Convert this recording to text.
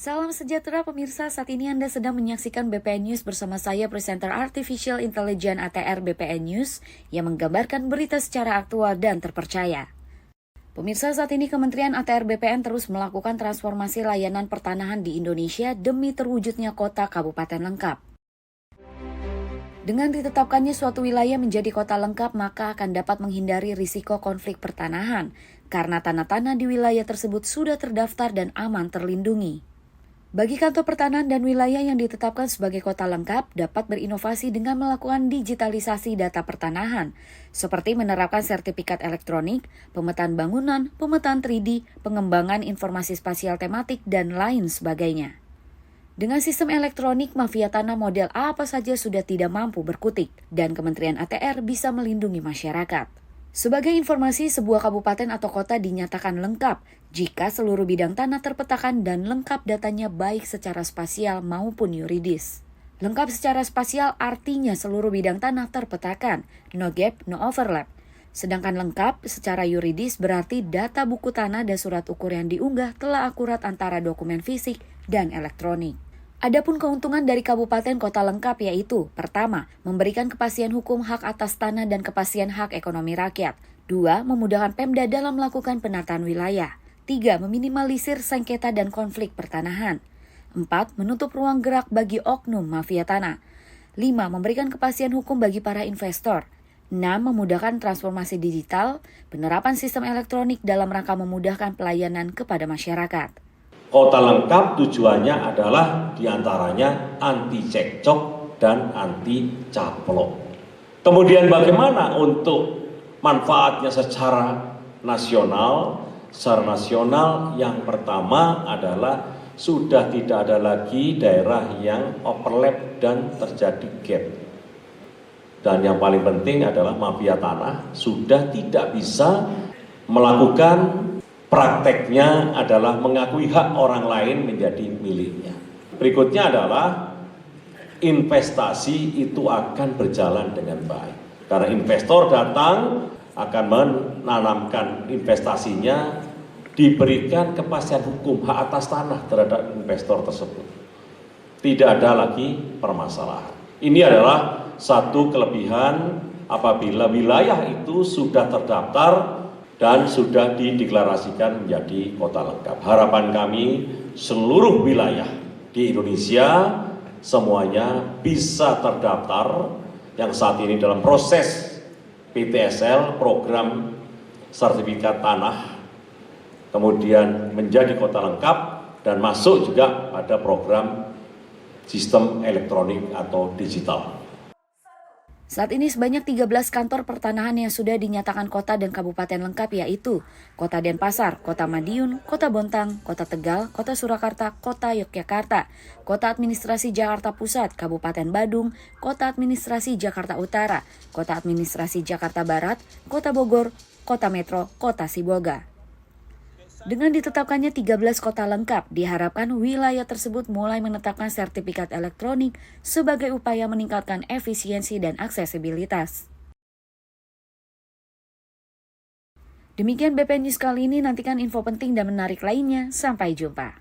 Salam sejahtera pemirsa, saat ini Anda sedang menyaksikan BPN News bersama saya, presenter Artificial Intelligence ATR BPN News, yang menggambarkan berita secara aktual dan terpercaya. Pemirsa, saat ini Kementerian ATR BPN terus melakukan transformasi layanan pertanahan di Indonesia demi terwujudnya kota kabupaten lengkap. Dengan ditetapkannya suatu wilayah menjadi kota lengkap, maka akan dapat menghindari risiko konflik pertanahan, karena tanah-tanah di wilayah tersebut sudah terdaftar dan aman terlindungi. Bagi kantor pertanahan dan wilayah yang ditetapkan sebagai kota lengkap dapat berinovasi dengan melakukan digitalisasi data pertanahan, seperti menerapkan sertifikat elektronik, pemetaan bangunan, pemetaan 3D, pengembangan informasi spasial tematik, dan lain sebagainya. Dengan sistem elektronik, mafia tanah model apa saja sudah tidak mampu berkutik, dan Kementerian ATR bisa melindungi masyarakat. Sebagai informasi, sebuah kabupaten atau kota dinyatakan lengkap jika seluruh bidang tanah terpetakan dan lengkap datanya baik secara spasial maupun yuridis. Lengkap secara spasial artinya seluruh bidang tanah terpetakan, no gap, no overlap. Sedangkan lengkap secara yuridis berarti data buku tanah dan surat ukur yang diunggah telah akurat antara dokumen fisik dan elektronik. Adapun keuntungan dari kabupaten kota lengkap yaitu, pertama, memberikan kepastian hukum hak atas tanah dan kepastian hak ekonomi rakyat. 2. Memudahkan Pemda dalam melakukan penataan wilayah. 3. Meminimalisir sengketa dan konflik pertanahan. 4. Menutup ruang gerak bagi oknum mafia tanah. 5. Memberikan kepastian hukum bagi para investor. 6. Memudahkan transformasi digital, penerapan sistem elektronik dalam rangka memudahkan pelayanan kepada masyarakat. Kota lengkap tujuannya adalah diantaranya anti cekcok dan anti caplok. Kemudian bagaimana untuk manfaatnya secara nasional? Secara nasional yang pertama adalah sudah tidak ada lagi daerah yang overlap dan terjadi gap. Dan yang paling penting adalah mafia tanah sudah tidak bisa melakukan prakteknya adalah mengakui hak orang lain menjadi miliknya. Berikutnya adalah investasi itu akan berjalan dengan baik. Karena investor datang akan menanamkan investasinya, diberikan kepastian hukum hak atas tanah terhadap investor tersebut. Tidak ada lagi permasalahan. Ini adalah satu kelebihan apabila wilayah itu sudah terdaftar dan sudah dideklarasikan menjadi kota lengkap. Harapan kami seluruh wilayah di Indonesia semuanya bisa terdaftar yang saat ini dalam proses PTSL, program sertifikat tanah, kemudian menjadi kota lengkap dan masuk juga pada program sistem elektronik atau digital. Saat ini sebanyak 13 kantor pertanahan yang sudah dinyatakan kota dan kabupaten lengkap yaitu Kota Denpasar, Kota Madiun, Kota Bontang, Kota Tegal, Kota Surakarta, Kota Yogyakarta, Kota Administrasi Jakarta Pusat, Kabupaten Badung, Kota Administrasi Jakarta Utara, Kota Administrasi Jakarta Barat, Kota Bogor, Kota Metro, Kota Sibolga. Dengan ditetapkannya 13 kota lengkap, diharapkan wilayah tersebut mulai menetapkan sertifikat elektronik sebagai upaya meningkatkan efisiensi dan aksesibilitas. Demikian BPN News kali ini, nantikan info penting dan menarik lainnya. Sampai jumpa.